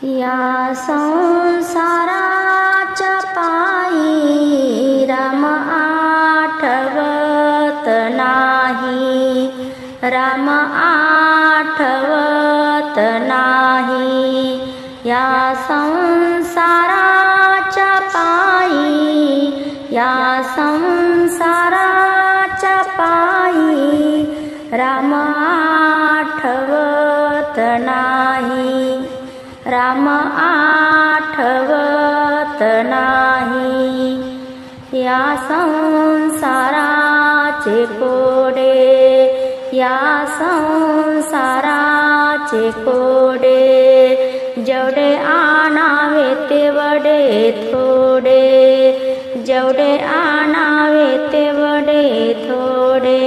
या संसाराच्या पायी राम आठवत नाही, राम आठवत नाही। या संसाराच्या पायी, या संसाराच्या पायी राम आठवत नाही, राम आठवत नाही। या संसाराचे कोडे, या संसाराचे कोडे जेवढे आणावे तेवढे थोडे, जेवढे आणावे तेवढे थोडे।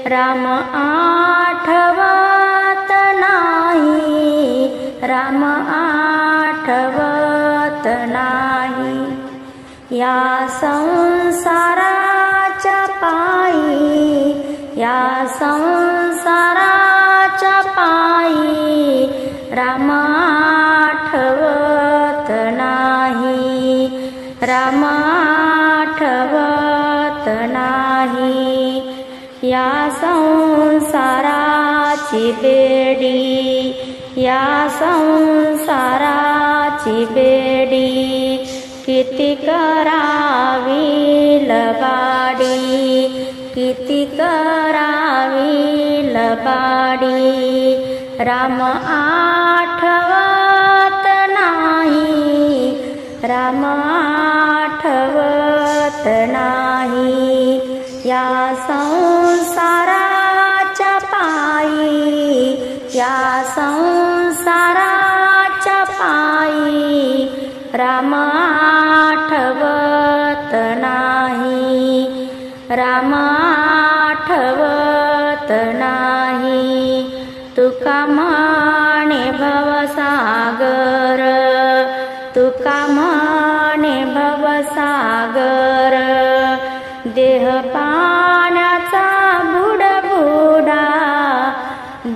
राम आठवत नाही, राम आठवत नाही। या संसाराच्या पायी, या संसाराच्या पायी राम आठवत नाही, राम आठवत नाही। या संसाराची बेडी, या संसाराची बेडी किती करावी लबाडी, किती करावी लबाडी। राम आठवत नाही, राम आठवत नाही। या संसाराच्या पायी, या संसाराच्या पायी राम आठवत नाही, राम आठवत नाही। तुका म्हणे भवसागर, तुका म्हणे भवसागर देह पाण्याचा बुडबुडा,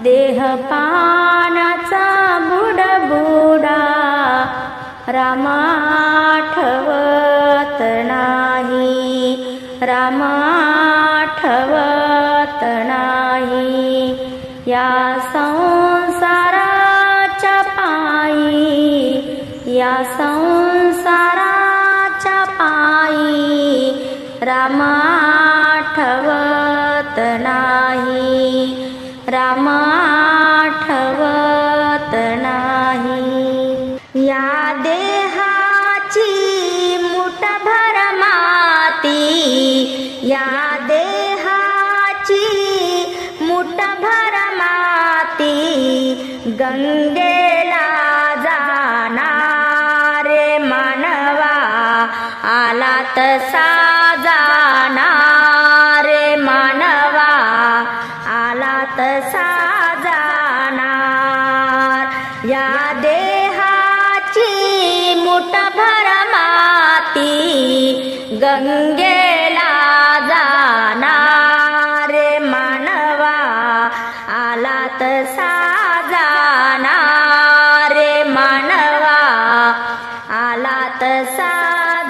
देह पाण्याचा बुडबुडा। राम आठवत नाही, राम आठवत नाही। या संसाराच्या पायी, या संसाराच्या पायी राम आठवत नाही, राम आठवत नाही। या देहाची मुठभर माती, या देहाची मुठभर माती गंगेला जाणारे मानवा आला तसा जाणारे मानवा आला तसा जाणार। या देहाची मुठभर माती गंगेला जाणारे मानवा आला तसा जाणारे मानवा आला तसा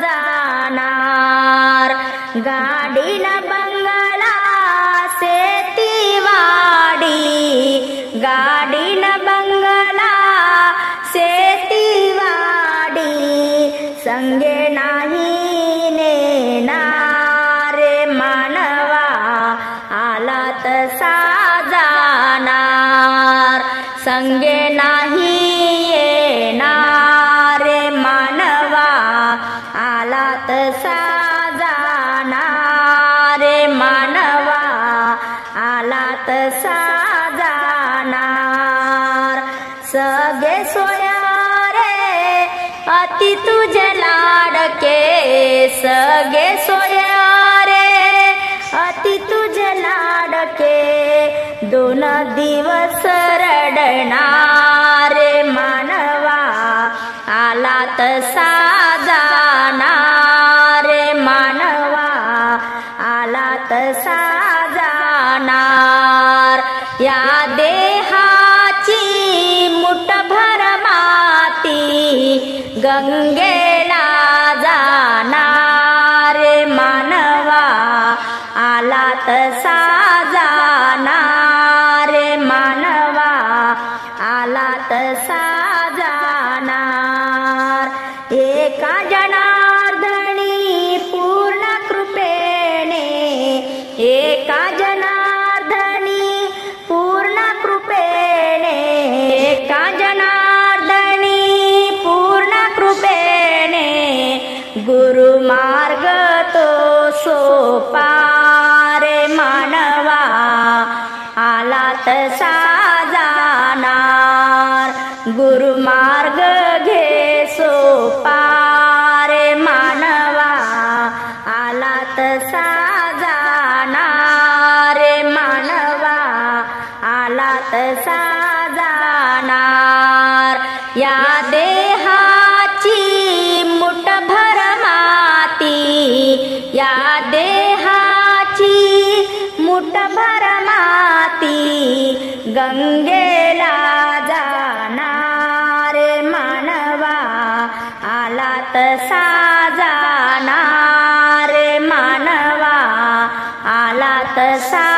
जाणार। गाडीन बंगला शेतीवाडी, गाडीन बंगला शेतीवाडी संगे नाही नेणारे मानवा आला तसा जाणार, संगे नाही येणारे मानवा आला तसा जाणारे मानवा आला तसा जाणार। सगळे सोयारे अति तुझे लाडके, सगळे सोयारे अति तुझे लाडके दोन दिवस रडणारे मानवा आला तसा जाणारे मानवा आला तसा जाणार। या देहाची मुठभर माती गंगेला जाणार मानवा आला तसा जाणार मानवा आला तसा जाणार एका जनार्दनी पूर्ण कृपेने एका जनार्दनी पूर्ण कृपेने एका जनार्दनी पूर्ण कृपेने गुरुमार्ग तो सोपा रे मानवा आला तसा जाणार गुरुमार्ग घे सोपा रे मानवा आला तसा जाणार रे मानवा आला तसा जाणार या देहाची मुठभर माती या देहाची मुठभर माती गंगेला जाणार मानवा आला तसा जाणार मानवा आला तसा